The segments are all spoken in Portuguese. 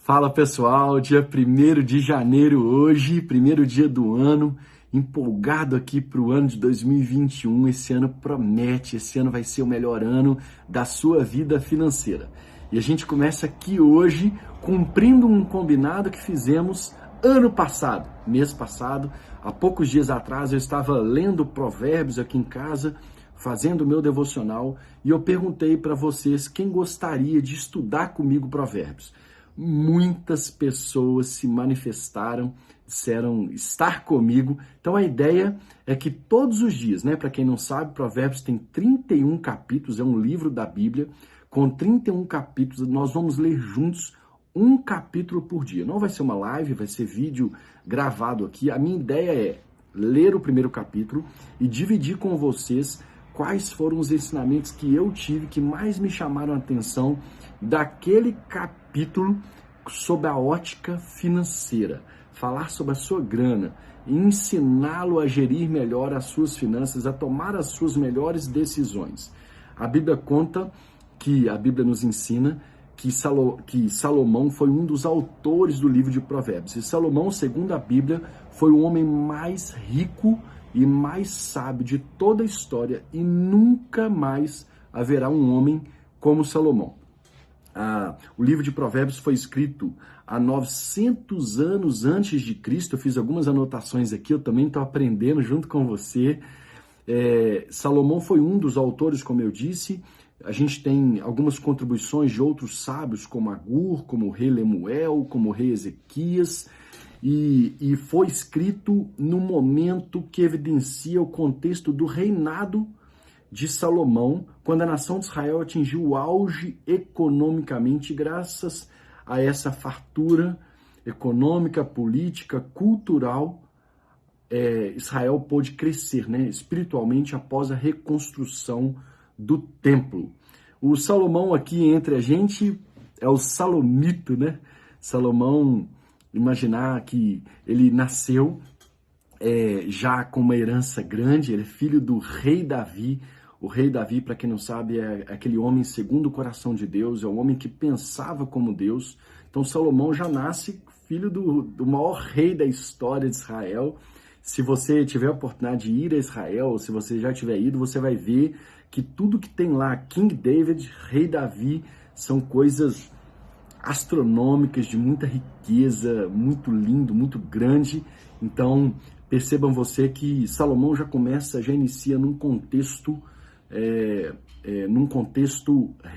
Fala pessoal, dia 1º de janeiro hoje, primeiro dia do ano, empolgado aqui para o ano de 2021. Esse ano promete, esse ano vai ser o melhor ano da sua vida financeira. E a gente começa aqui hoje cumprindo um combinado que fizemos ano passado, mês passado. Há poucos dias atrás eu estava lendo Provérbios aqui em casa, fazendo o meu devocional, e eu perguntei para vocês quem gostaria de estudar comigo Provérbios. Muitas pessoas se manifestaram, disseram estar comigo. Então a ideia é que todos os dias, para quem não sabe, Provérbios tem 31 capítulos, é um livro da Bíblia, com 31 capítulos, nós vamos ler juntos um capítulo por dia. Não vai ser uma live, vai ser vídeo gravado aqui. A minha ideia é ler o primeiro capítulo e dividir com vocês quais foram os ensinamentos que eu tive, que mais me chamaram a atenção daquele capítulo sob a ótica financeira. Falar sobre a sua grana, ensiná-lo a gerir melhor as suas finanças, a tomar as suas melhores decisões. A Bíblia conta que, a Bíblia nos ensina que Salomão foi um dos autores do livro de Provérbios. E Salomão, segundo a Bíblia, foi o homem mais rico e mais sábio de toda a história, e nunca mais haverá um homem como Salomão. O livro de Provérbios foi escrito há 900 anos antes de Cristo. Eu fiz algumas anotações aqui, eu também estou aprendendo junto com você. Salomão foi um dos autores, como eu disse. A gente tem algumas contribuições de outros sábios, como Agur, como o rei Lemuel, como o rei Ezequias, e foi escrito no momento que evidencia o contexto do reinado de Salomão, quando a nação de Israel atingiu o auge economicamente, graças a essa fartura econômica, política, cultural. Israel pôde crescer, espiritualmente, após a reconstrução do templo. O Salomão aqui entre a gente é o salomito, Salomão, imaginar que ele nasceu já com uma herança grande, ele é filho do rei Davi. O rei Davi, para quem não sabe, é aquele homem segundo o coração de Deus, é um homem que pensava como Deus. Então Salomão já nasce filho do maior rei da história de Israel. Se você tiver a oportunidade de ir a Israel, ou se você já tiver ido, você vai ver que tudo que tem lá, King David, rei Davi, são coisas astronômicas, de muita riqueza, muito lindo, muito grande. Então, percebam você que Salomão já inicia num contexto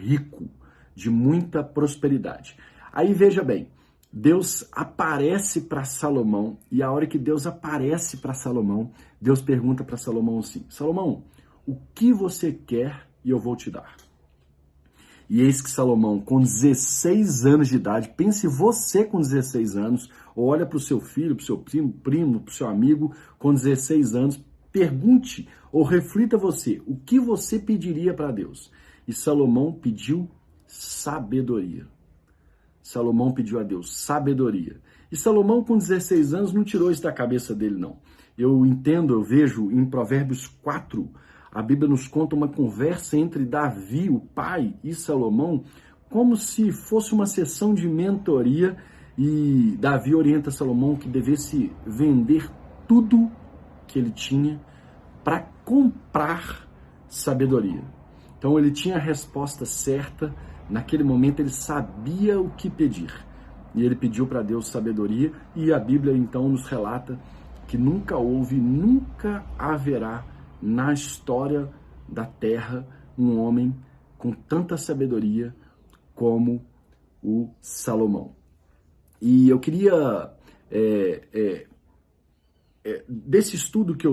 rico, de muita prosperidade. Aí veja bem, Deus aparece para Salomão, e a hora que Deus aparece para Salomão, Deus pergunta para Salomão assim: Salomão, o que você quer e eu vou te dar? E eis que Salomão, com 16 anos de idade, pense você com 16 anos, ou olha para o seu filho, para o seu primo, para o seu amigo com 16 anos, pergunte ou reflita você, o que você pediria para Deus? E Salomão pediu sabedoria. Salomão pediu a Deus sabedoria. E Salomão, com 16 anos, não tirou isso da cabeça dele, não. Eu vejo em Provérbios 4, a Bíblia nos conta uma conversa entre Davi, o pai, e Salomão, como se fosse uma sessão de mentoria, e Davi orienta Salomão que devesse vender tudo que ele tinha para comprar sabedoria. Então ele tinha a resposta certa, naquele momento ele sabia o que pedir, e ele pediu para Deus sabedoria, e a Bíblia então nos relata que nunca houve, nunca haverá na história da terra um homem com tanta sabedoria como o Salomão. E eu queria, desse estudo que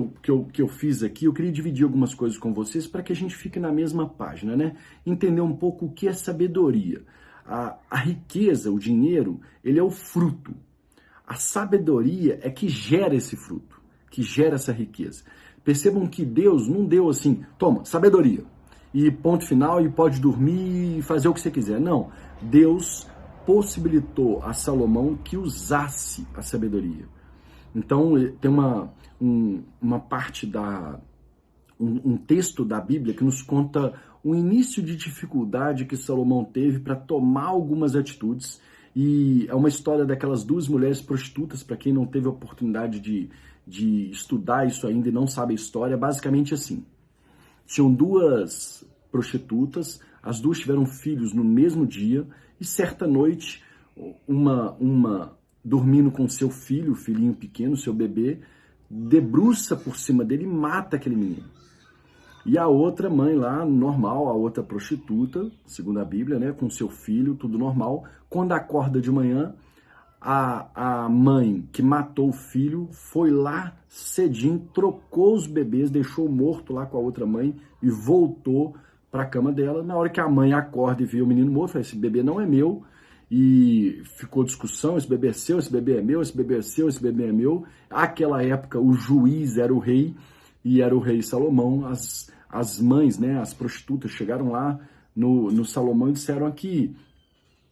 eu fiz aqui, eu queria dividir algumas coisas com vocês para que a gente fique na mesma página, Entender um pouco o que é sabedoria. A riqueza, o dinheiro, ele é o fruto. A sabedoria é que gera esse fruto, que gera essa riqueza. Percebam que Deus não deu assim, toma, sabedoria, e ponto final, e pode dormir e fazer o que você quiser. Não, Deus possibilitou a Salomão que usasse a sabedoria. Então, tem uma parte um texto da Bíblia que nos conta o início de dificuldade que Salomão teve para tomar algumas atitudes, E é uma história daquelas duas mulheres prostitutas, para quem não teve a oportunidade de estudar isso ainda e não sabe a história, basicamente assim. Tinham duas prostitutas, as duas tiveram filhos no mesmo dia, e certa noite, uma dormindo com seu filho, o filhinho pequeno, seu bebê, debruça por cima dele e mata aquele menino. E a outra mãe lá, normal, a outra prostituta, segundo a Bíblia, né, com seu filho, tudo normal, quando acorda de manhã, a mãe que matou o filho foi lá cedinho, trocou os bebês, deixou morto lá com a outra mãe e voltou para a cama dela. Na hora que a mãe acorda e vê o menino morto, fala, esse bebê não é meu. E ficou discussão, esse bebê é seu, esse bebê é meu, esse bebê é seu, esse bebê é meu. Naquela época o juiz era o rei, e era o rei Salomão. As mães, né, as prostitutas chegaram lá no Salomão e disseram aqui,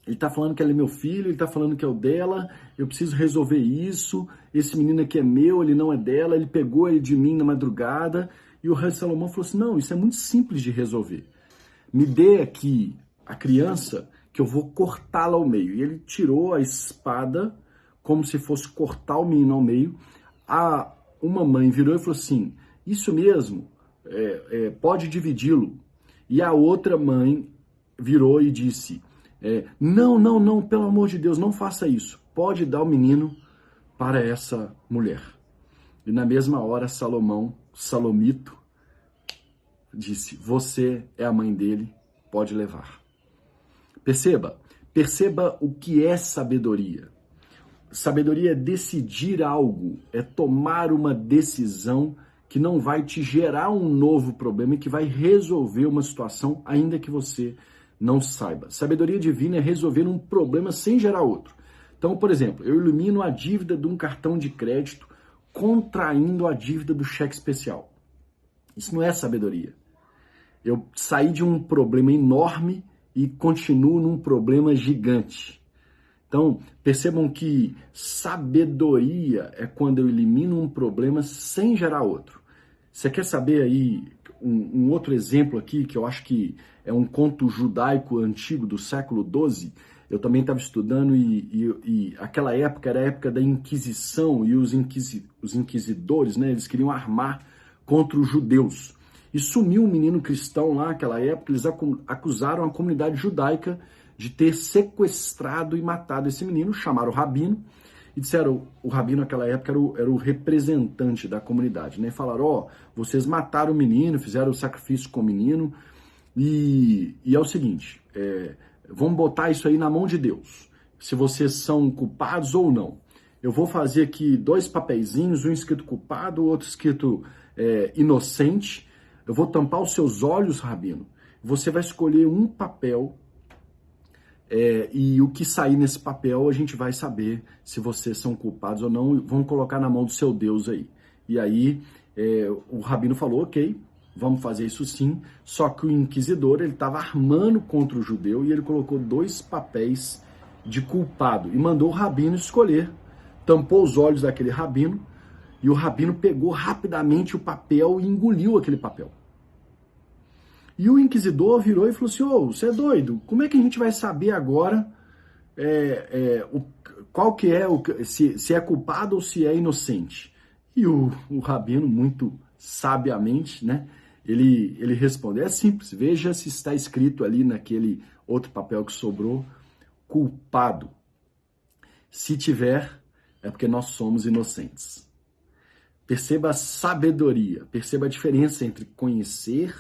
ele tá falando que ele é meu filho, ele tá falando que é o dela, eu preciso resolver isso, esse menino aqui é meu, ele não é dela, ele pegou ele de mim na madrugada. E o rei Salomão falou assim, não, isso é muito simples de resolver. Me dê aqui a criança que eu vou cortá-la ao meio. E ele tirou a espada como se fosse cortar o menino ao meio. Uma mãe virou e falou assim, isso mesmo, pode dividi-lo. E a outra mãe virou e disse, não, pelo amor de Deus, não faça isso. Pode dar o menino para essa mulher. E na mesma hora, Salomito, disse, você é a mãe dele, pode levar. Perceba o que é sabedoria. Sabedoria é decidir algo, é tomar uma decisão que não vai te gerar um novo problema e que vai resolver uma situação, ainda que você não saiba. Sabedoria divina é resolver um problema sem gerar outro. Então, por exemplo, eu elimino a dívida de um cartão de crédito contraindo a dívida do cheque especial. Isso não é sabedoria. Eu saí de um problema enorme e continuo num problema gigante. Então, percebam que sabedoria é quando eu elimino um problema sem gerar outro. Você quer saber aí um outro exemplo aqui, que eu acho que é um conto judaico antigo do século XII? Eu também estava estudando e aquela época era a época da Inquisição e os inquisidores, né, eles queriam armar contra os judeus. E sumiu um menino cristão lá naquela época, eles acusaram a comunidade judaica de ter sequestrado e matado esse menino, chamaram o rabino, e disseram, o rabino naquela época era o representante da comunidade, né? Falaram, vocês mataram o menino, fizeram o sacrifício com o menino, e é o seguinte, vamos botar isso aí na mão de Deus, se vocês são culpados ou não. Eu vou fazer aqui 2 papeizinhos, um escrito culpado, o outro escrito inocente. Eu vou tampar os seus olhos, rabino. Você vai escolher um papel e o que sair nesse papel a gente vai saber se vocês são culpados ou não. Vamos colocar na mão do seu Deus aí. E aí o rabino falou, ok, vamos fazer isso sim. Só que o inquisidor ele estava armando contra o judeu e ele colocou 2 papéis de culpado e mandou o rabino escolher. Tampou os olhos daquele rabino e o rabino pegou rapidamente o papel e engoliu aquele papel. E o inquisidor virou e falou assim, você é doido? Como é que a gente vai saber agora qual que é, se é culpado ou se é inocente? E o rabino, muito sabiamente, né, ele respondeu, é simples, veja se está escrito ali naquele outro papel que sobrou, culpado. Se tiver, é porque nós somos inocentes. Perceba a sabedoria, perceba a diferença entre conhecer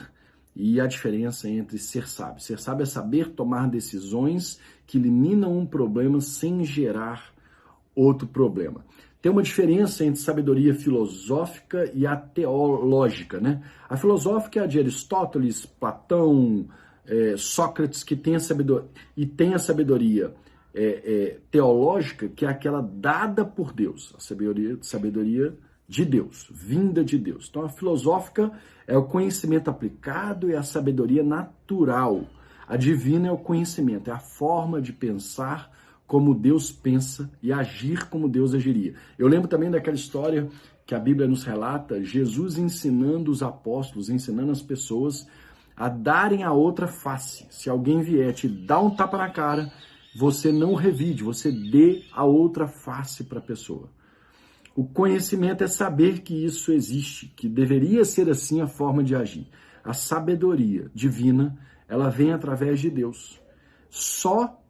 e a diferença entre ser sábio. Ser sábio é saber tomar decisões que eliminam um problema sem gerar outro problema. Tem uma diferença entre sabedoria filosófica e a teológica, né? A filosófica é a de Aristóteles, Platão, Sócrates, que tem a sabedoria, e tem a sabedoria teológica, que é aquela dada por Deus, a sabedoria de Deus, vinda de Deus. Então a filosófica é o conhecimento aplicado e a sabedoria natural. A divina é o conhecimento, é a forma de pensar como Deus pensa e agir como Deus agiria. Eu lembro também daquela história que a Bíblia nos relata, Jesus ensinando os apóstolos, ensinando as pessoas a darem a outra face. Se alguém vier te dar um tapa na cara, você não revide, você dê a outra face para a pessoa. O conhecimento é saber que isso existe, que deveria ser assim a forma de agir. A sabedoria divina, ela vem através de Deus. Só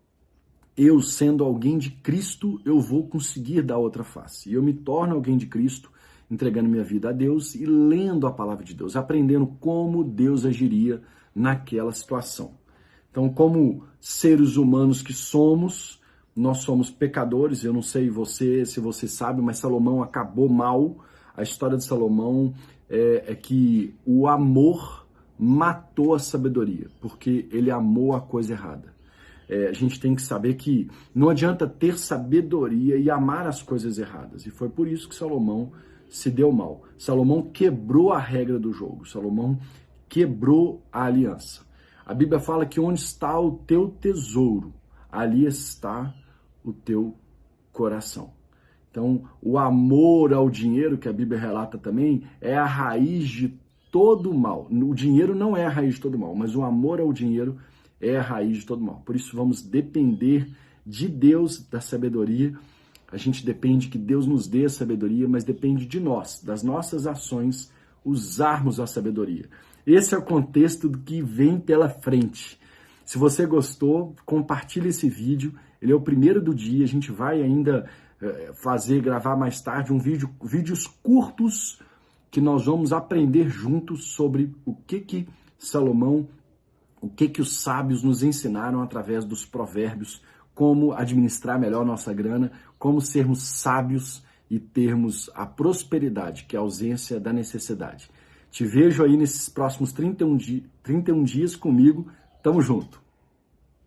eu, sendo alguém de Cristo, eu vou conseguir dar outra face. E eu me torno alguém de Cristo, entregando minha vida a Deus e lendo a palavra de Deus, aprendendo como Deus agiria naquela situação. Então, como seres humanos que somos, nós somos pecadores. Eu não sei se você sabe, mas Salomão acabou mal. A história de Salomão é que o amor matou a sabedoria, porque ele amou a coisa errada. A gente tem que saber que não adianta ter sabedoria e amar as coisas erradas. E foi por isso que Salomão se deu mal. Salomão quebrou a regra do jogo. Salomão quebrou a aliança. A Bíblia fala que onde está o teu tesouro, ali está o teu coração. Então, o amor ao dinheiro, que a Bíblia relata também, é a raiz de todo mal. O dinheiro não é a raiz de todo mal, mas o amor ao dinheiro é a raiz de todo mal. Por isso, vamos depender de Deus, da sabedoria. A gente depende que Deus nos dê a sabedoria, mas depende de nós, das nossas ações, usarmos a sabedoria. Esse é o contexto do que vem pela frente. Se você gostou, compartilhe esse vídeo. Ele é o primeiro do dia. A gente vai ainda gravar mais tarde vídeos curtos que nós vamos aprender juntos sobre o que Salomão, o que os sábios nos ensinaram através dos provérbios, como administrar melhor nossa grana, como sermos sábios e termos a prosperidade, que é a ausência da necessidade. Te vejo aí nesses próximos 31 dias comigo. Tamo junto.